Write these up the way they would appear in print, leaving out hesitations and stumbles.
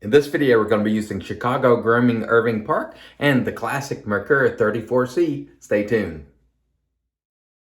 In this video, we're going to be using Chicago Grooming Irving Park and the classic Merkur 34C. Stay tuned.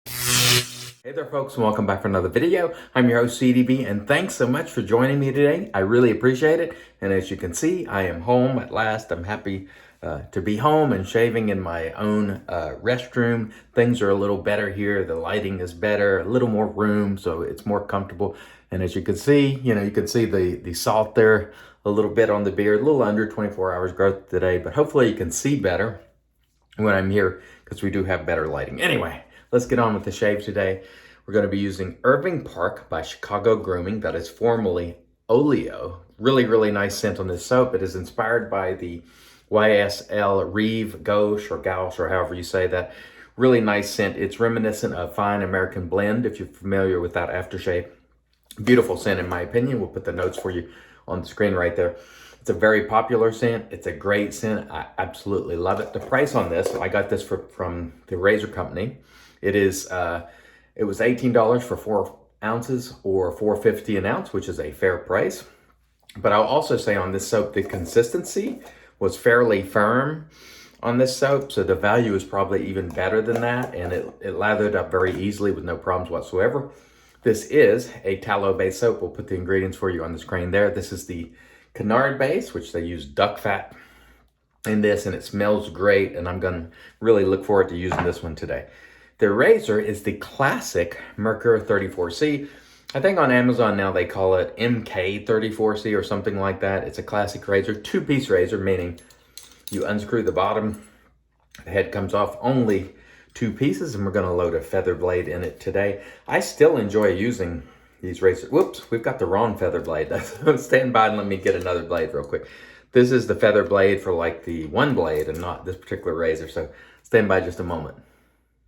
Hey there folks, and welcome back for another video. I'm your host CDB, and thanks so much for joining me today. I really appreciate it. And as you can see, I am home at last. I'm happy to be home and shaving in my own restroom. Things are a little better here. The lighting is better, a little more room, so it's more comfortable. And as you can see, you can see the salt there a little bit on the beard, a little under 24 hours growth today, but hopefully you can see better when I'm here because we do have better lighting. Anyway, let's get on with the shave today. We're going to be using Irving Park by Chicago Grooming, that is formerly Oleo. Really, really nice scent on this soap. It is inspired by the YSL Reeve Gauche or Gauche or however you say that. Really nice scent. It's reminiscent of Fine American Blend if you're familiar with that aftershave. Beautiful scent in my opinion. We'll put the notes for you on the screen right there. It's a very popular scent. It's a great scent. I absolutely love it. The price on this, I got this from the razor company. It was $18 for 4 ounces or $4.50 an ounce, which is a fair price. But I'll also say on this soap, the consistency was fairly firm on this soap. So the value is probably even better than that. And it lathered up very easily with no problems whatsoever. This is a tallow-based soap. We'll put the ingredients for you on the screen there. This is the Canard base, which they use duck fat in this, and it smells great, and I'm going to really look forward to using this one today. The razor is the classic Merkur 34C. I think on Amazon now they call it MK34C or something like that. It's a classic razor, two-piece razor, meaning you unscrew the bottom, the head comes off, only 2 pieces, and we're going to load a feather blade in it today. I still enjoy using these razors. Whoops, we've got the wrong feather blade. Stand by and let me get another blade real quick. This is the feather blade for like the one blade and not this particular razor, so stand by just a moment.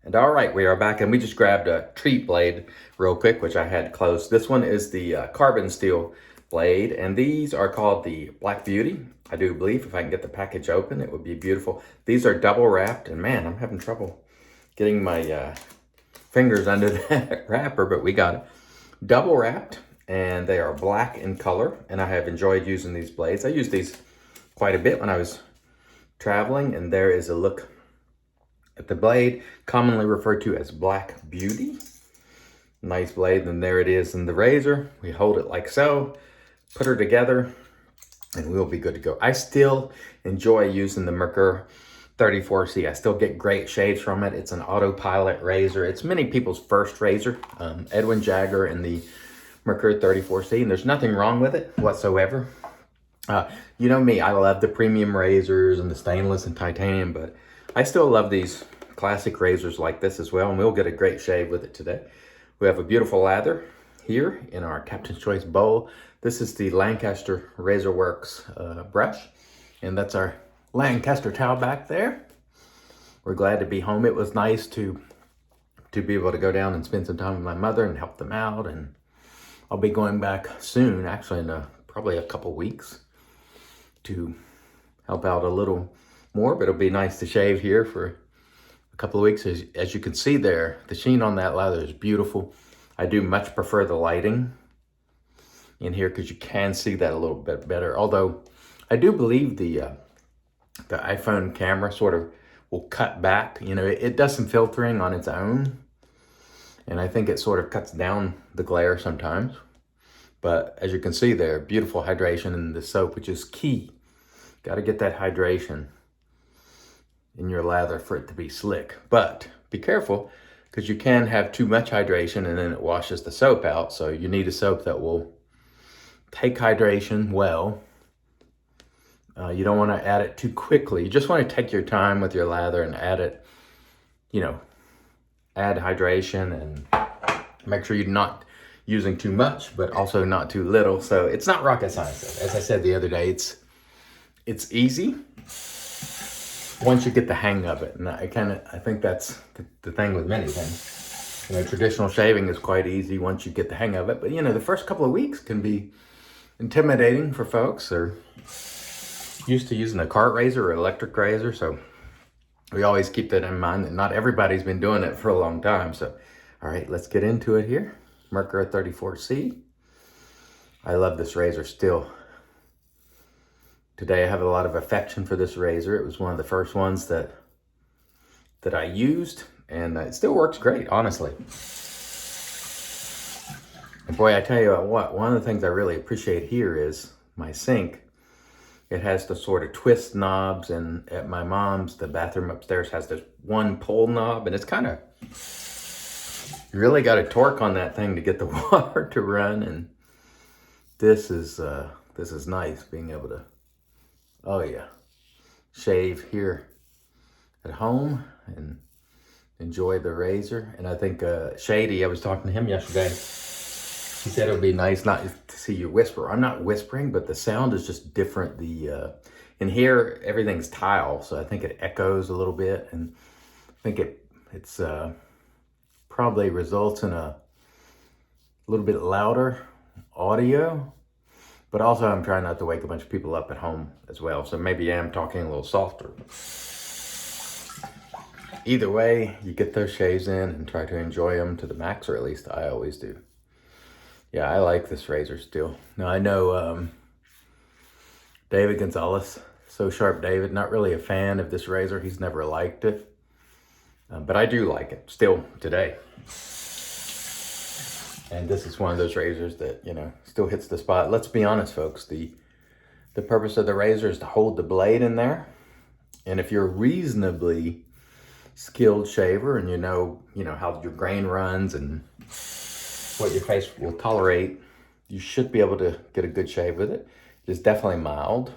And all right, we are back, and we just grabbed a treat blade real quick, which I had close. This one is the carbon steel blade, and these are called the Black Beauty. I do believe if I can get the package open, it would be beautiful. These are double wrapped, and man, I'm having trouble getting my fingers under that wrapper, but we got it. Double wrapped, and they are black in color, and I have enjoyed using these blades. I used these quite a bit when I was traveling, and there is a look at the blade, commonly referred to as Black Beauty. Nice blade, and there it is in the razor. We hold it like so, put her together, and we'll be good to go. I still enjoy using the Merkur 34C. I still get great shaves from it. It's an autopilot razor. It's many people's first razor. Edwin Jagger and the Merkur 34C, and there's nothing wrong with it whatsoever. You know me, I love the premium razors and the stainless and titanium, but I still love these classic razors like this as well, and we'll get a great shave with it today. We have a beautiful lather here in our Captain's Choice bowl. This is the Lancaster Razor Works brush, and that's our Lancaster towel back there. We're glad to be home. It was nice to be able to go down and spend some time with my mother and help them out, and I'll be going back soon, actually in probably a couple weeks, to help out a little more, but it'll be nice to shave here for a couple of weeks. As you can see there, the sheen on that leather is beautiful. I do much prefer the lighting in here because you can see that a little bit better, although I do believe the iPhone camera sort of will cut back. It does some filtering on its own, and I think it sort of cuts down the glare sometimes. But as you can see there, beautiful hydration in the soap, which is key. Got to get that hydration in your lather for it to be slick. But be careful, because you can have too much hydration and then it washes the soap out. So you need a soap that will take hydration well. You don't want to add it too quickly. You just want to take your time with your lather and add it, add hydration and make sure you're not using too much, but also not too little. So it's not rocket science. As I said the other day, it's easy once you get the hang of it. And I think that's the thing with many things. Traditional shaving is quite easy once you get the hang of it. But, the first couple of weeks can be intimidating for folks. They're used to using a cart razor or electric razor, so we always keep that in mind that not everybody's been doing it for a long time. So, all right, let's get into it here. Merkur 34C. I love this razor still. today I have a lot of affection for this razor. It was one of the first ones that I used, and it still works great, honestly. And boy, I tell you what, one of the things I really appreciate here is my sink. It has the sort of twist knobs, and at my mom's, the bathroom upstairs has this one pull knob, and it's kind of, you really got to torque on that thing to get the water to run. And this is nice, being able to, oh yeah, shave here at home and enjoy the razor. And I think Shady, I was talking to him yesterday. He said it would be nice not to see you whisper. I'm not whispering, but the sound is just different. In here, everything's tile, so I think it echoes a little bit, and I think it's probably results in a little bit louder audio. But also, I'm trying not to wake a bunch of people up at home as well, so maybe I am talking a little softer. Either way, you get those shaves in and try to enjoy them to the max, or at least I always do. Yeah, I like this razor still. Now, I know David Gonzalez, So Sharp David, not really a fan of this razor. He's never liked it. But I do like it still today. And this is one of those razors that, you know, still hits the spot. Let's be honest, folks. The purpose of the razor is to hold the blade in there. And if you're a reasonably skilled shaver and you know how your grain runs and what your face will tolerate, you should be able to get a good shave with it. It's definitely mild,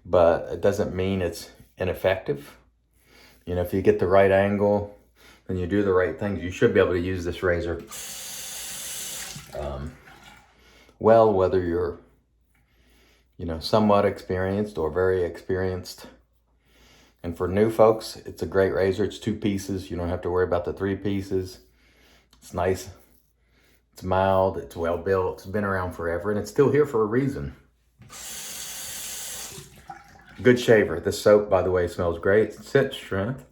but it doesn't mean it's ineffective. You know, if you get the right angle and you do the right things, you should be able to use this razor well, whether you're, you know, somewhat experienced or very experienced. And for new folks, it's a great razor. It's 2 pieces. You don't have to worry about the 3 pieces. It's nice. It's mild. It's well built. It's been around forever, and it's still here for a reason. Good shaver. This soap, by the way, smells great. Scent strength,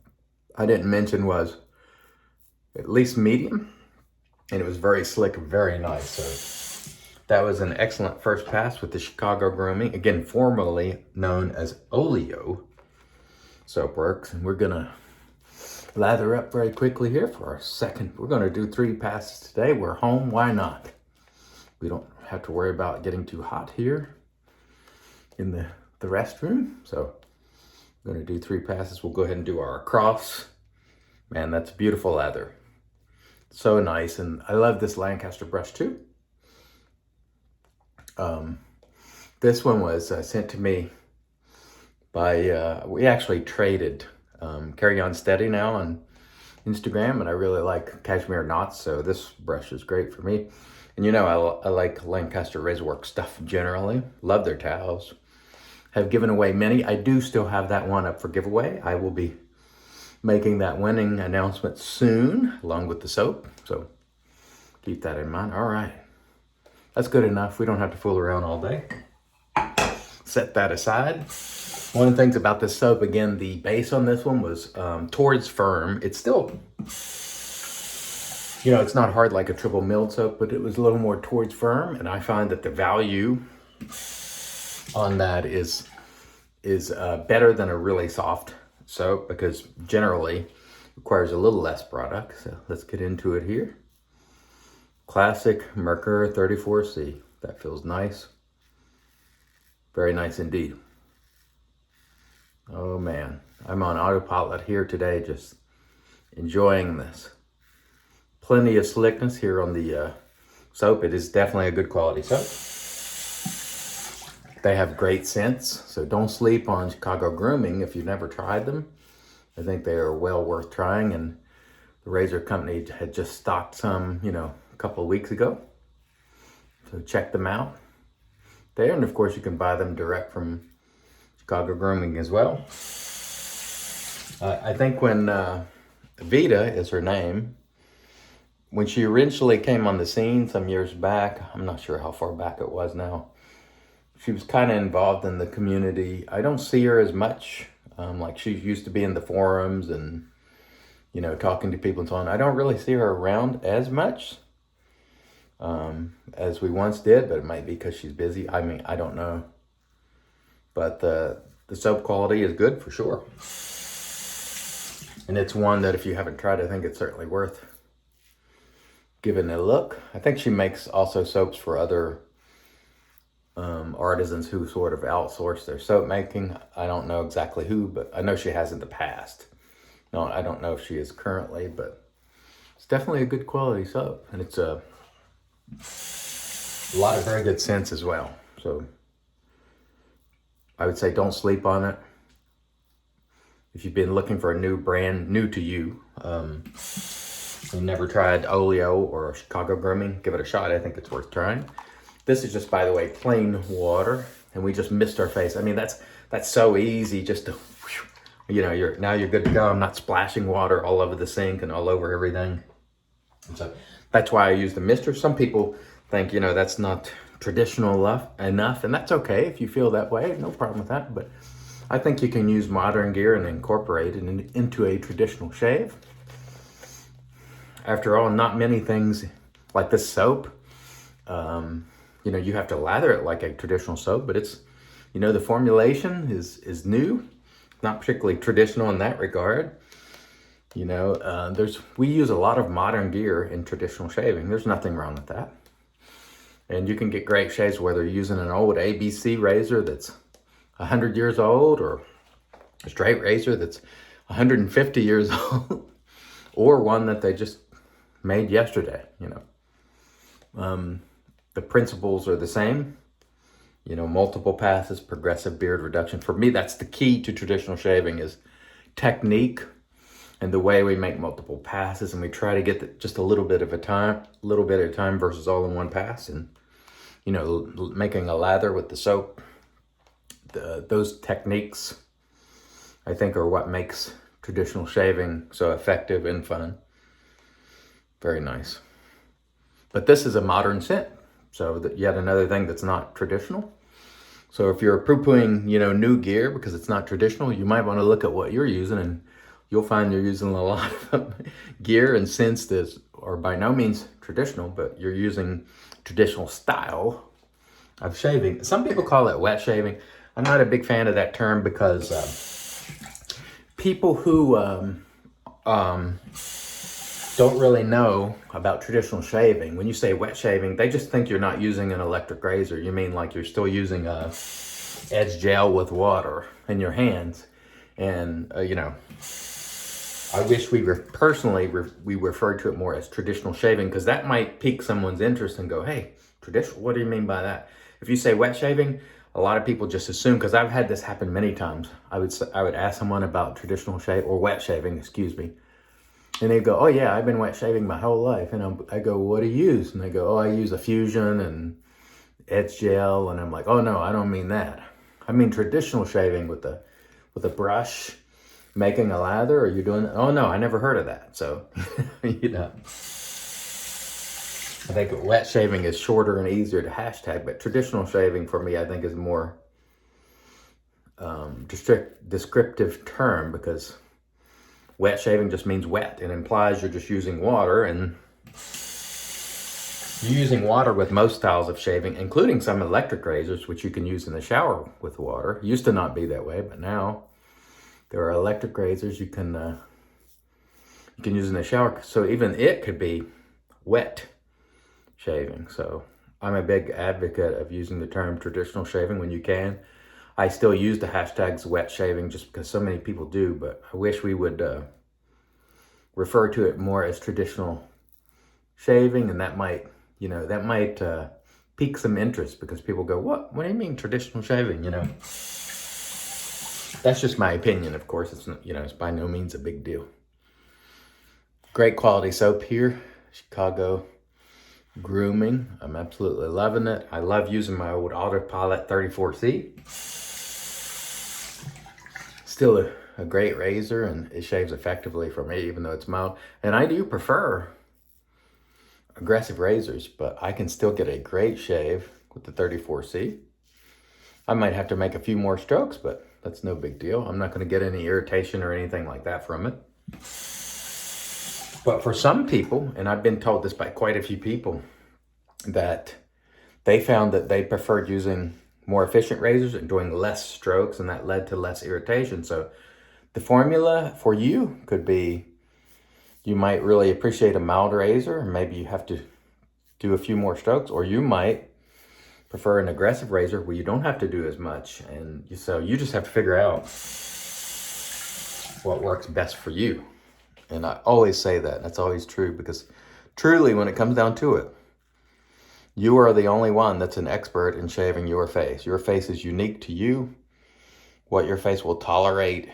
I didn't mention, was at least medium, and it was very slick, very nice. So that was an excellent first pass with the Chicago Grooming, again, formerly known as Oleo Soapworks. And we're gonna lather up very quickly here for our second. We're gonna do 3 passes today. We're home, why not? We don't have to worry about getting too hot here in the restroom. So I'm gonna do 3 passes. We'll go ahead and do our across. Man, that's beautiful leather. So nice, and I love this Lancaster brush too. This one was sent to me by, we actually traded Carry On Steady now on Instagram, and I really like cashmere knots, so this brush is great for me. And you know, I like Lancaster Razorworks stuff generally. Love their towels. Have given away many. I do still have that one up for giveaway. I will be making that winning announcement soon, along with the soap, so keep that in mind. All right. That's good enough. We don't have to fool around all day. Set that aside. One of the things about this soap, again, the base on this one was towards firm. It's still, you know, it's not hard like a triple milled soap, but it was a little more towards firm. And I find that the value on that is better than a really soft soap, because generally requires a little less product. So let's get into it here. Classic Merkur 34C. That feels nice. Very nice indeed. Oh man, I'm on autopilot here today, just enjoying this. Plenty of slickness here on the soap. It is definitely a good quality soap. They have great scents, so don't sleep on Chicago Grooming if you've never tried them. I think they are well worth trying, and the razor company had just stocked some, you know, a couple of weeks ago. So check them out there, and of course you can buy them direct from Chicago Grooming as well. I think when Vita is her name, when she originally came on the scene some years back, I'm not sure how far back it was now, she was kind of involved in the community. I don't see her as much, like she used to be in the forums and, you know, talking to people and so on. I don't really see her around as much as we once did, but it might be because she's busy. I mean, I don't know. but the soap quality is good for sure. And it's one that if you haven't tried, I think it's certainly worth giving it a look. I think she makes also soaps for other artisans who sort of outsource their soap making. I don't know exactly who, but I know she has in the past. No, I don't know if she is currently, but it's definitely a good quality soap. And it's a lot of very good scents as well. So I would say don't sleep on it. If you've been looking for a new brand, new to you, and never tried Oleo or Chicago Grooming, give it a shot. I think it's worth trying. This is just, by the way, plain water, and we just mist our face. I mean, that's so easy just to, you know, you're good to go. I'm not splashing water all over the sink and all over everything. And so that's why I use the mister. Some people think, you know, that's not traditional enough, and that's okay if you feel that way. No problem with that. But I think you can use modern gear and incorporate it into a traditional shave. After all, not many things like this soap, you know, you have to lather it like a traditional soap, but it's, you know, the formulation is new, not particularly traditional in that regard. You know, we use a lot of modern gear in traditional shaving. There's nothing wrong with that. And you can get great shaves whether you're using an old ABC razor that's 100 years old, or a straight razor that's 150 years old, or one that they just made yesterday, you know. The principles are the same, you know, multiple passes, progressive beard reduction. For me, that's the key to traditional shaving, is technique and the way we make multiple passes, and we try to get just a little bit at a time versus all in one pass. And, you know, making a lather with the soap, those techniques, I think, are what makes traditional shaving so effective and fun. Very nice. But this is a modern scent, so that yet another thing that's not traditional. So if you're poo-pooing, you know, new gear because it's not traditional, you might want to look at what you're using, and you'll find you're using a lot of gear and scents that are by no means traditional, but you're using traditional style of shaving. Some people call it wet shaving. I'm not a big fan of that term because people who don't really know about traditional shaving, when you say wet shaving, they just think you're not using an electric razor. You mean like you're still using a edge gel with water in your hands. And, you know, I wish we referred to it more as traditional shaving, because that might pique someone's interest and go, hey, traditional, what do you mean by that? If you say wet shaving, a lot of people just assume, because I've had this happen many times. I would ask someone about traditional shave, or wet shaving, excuse me. And they go, oh yeah, I've been wet shaving my whole life. And I go, what do you use? And they go, oh, I use a Fusion and edge gel. And I'm like, oh no, I don't mean that. I mean traditional shaving with a brush, making a lather. Or you doing that? Oh no, I never heard of that. So, you know, I think wet shaving is shorter and easier to hashtag, but traditional shaving for me, I think, is more descriptive term, because wet shaving just means wet. It implies you're just using water, and you're using water with most styles of shaving, including some electric razors, which you can use in the shower with water. It used to not be that way, but now there are electric razors you can use in the shower. So even it could be wet shaving. So I'm a big advocate of using the term traditional shaving when you can. I still use the hashtags wet shaving just because so many people do, but I wish we would refer to it more as traditional shaving, and that might pique some interest, because people go, what do you mean traditional shaving? You know, that's just my opinion. Of course, it's not, you know, it's by no means a big deal. Great quality soap here, Chicago Grooming. I'm absolutely loving it. I love using my old Autopilot 34C. Still a great razor, and it shaves effectively for me, even though it's mild. And I do prefer aggressive razors, but I can still get a great shave with the 34C. I might have to make a few more strokes, but that's no big deal. I'm not going to get any irritation or anything like that from it. But for some people, and I've been told this by quite a few people, that they found that they preferred using more efficient razors and doing less strokes, and that led to less irritation. So the formula for you could be, you might really appreciate a mild razor, and maybe you have to do a few more strokes, or you might prefer an aggressive razor where you don't have to do as much. And so you just have to figure out what works best for you. And I always say that. That's always true, because truly, when it comes down to it, you are the only one that's an expert in shaving your face. Your face is unique to you. What your face will tolerate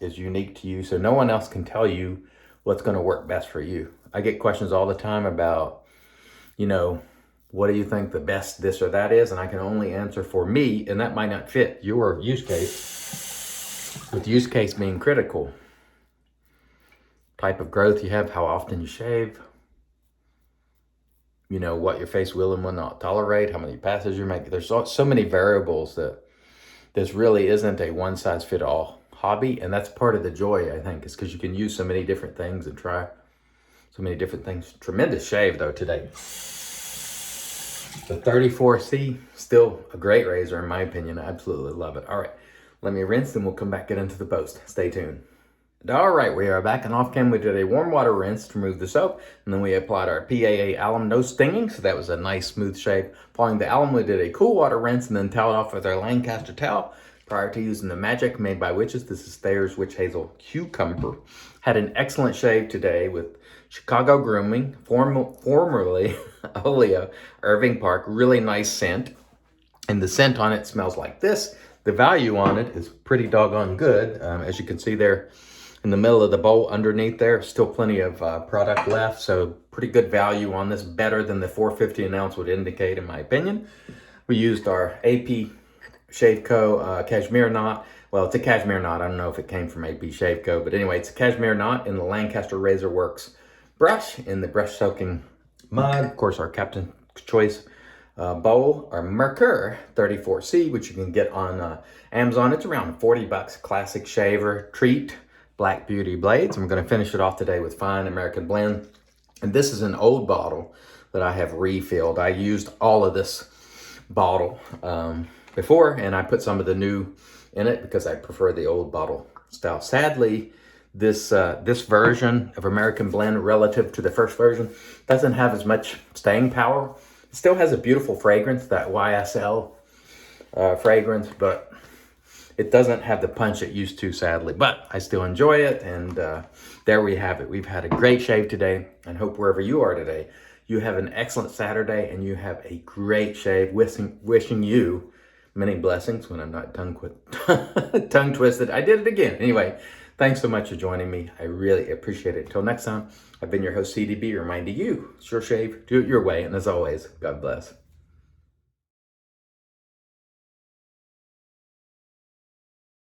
is unique to you. So no one else can tell you what's going to work best for you. I get questions all the time about, what do you think the best this or that is? And I can only answer for me, and that might not fit your use case, with use case being critical. Type of growth you have, how often you shave, what your face will and will not tolerate, how many passes you make. There's so many variables that this really isn't a one-size-fit-all hobby. And that's part of the joy, I think, is because you can use so many different things and try so many different things. Tremendous shave, though, today. The 34C, still a great razor, in my opinion. I absolutely love it. All right, let me rinse, and we'll come back, get into the post. Stay tuned. All right, we are back, and off cam we did a warm water rinse to remove the soap, and then we applied our PAA alum, no stinging, so that was a nice smooth shave. Following the alum, we did a cool water rinse and then toweled off with our Lancaster towel prior to using the Magic Made by Witches. This is Thayer's Witch Hazel Cucumber. Had an excellent shave today with Chicago Grooming, formerly Oleo, Irving Park. Really nice scent, and the scent on it smells like this. The value on it is pretty doggone good. As you can see there, in the middle of the bowl underneath there, still plenty of product left, so pretty good value on this, better than the $4.50 an ounce would indicate, in my opinion. We used our AP Shave Co. Cashmere knot. Well, it's a cashmere knot. I don't know if it came from AP Shave Co., but anyway, it's a cashmere knot in the Lancaster Razor Works brush, in the brush soaking mug. Of course, our Captain's Choice bowl, our Merkur 34C, which you can get on Amazon. It's around 40 bucks. Classic shaver treat. Black Beauty blades. I'm going to finish it off today with Fine American Blend. And this is an old bottle that I have refilled. I used all of this bottle before, and I put some of the new in it because I prefer the old bottle style. Sadly, this version of American Blend relative to the first version doesn't have as much staying power. It still has a beautiful fragrance, that YSL fragrance, but it doesn't have the punch it used to, sadly, but I still enjoy it. And there we have it. We've had a great shave today, and hope wherever you are today, you have an excellent Saturday and you have a great shave. Wishing you many blessings when I'm not tongue twisted. I did it again. Anyway, thanks so much for joining me. I really appreciate it. Until next time, I've been your host, CDB, reminding you, it's your shave, do it your way. And as always, God bless.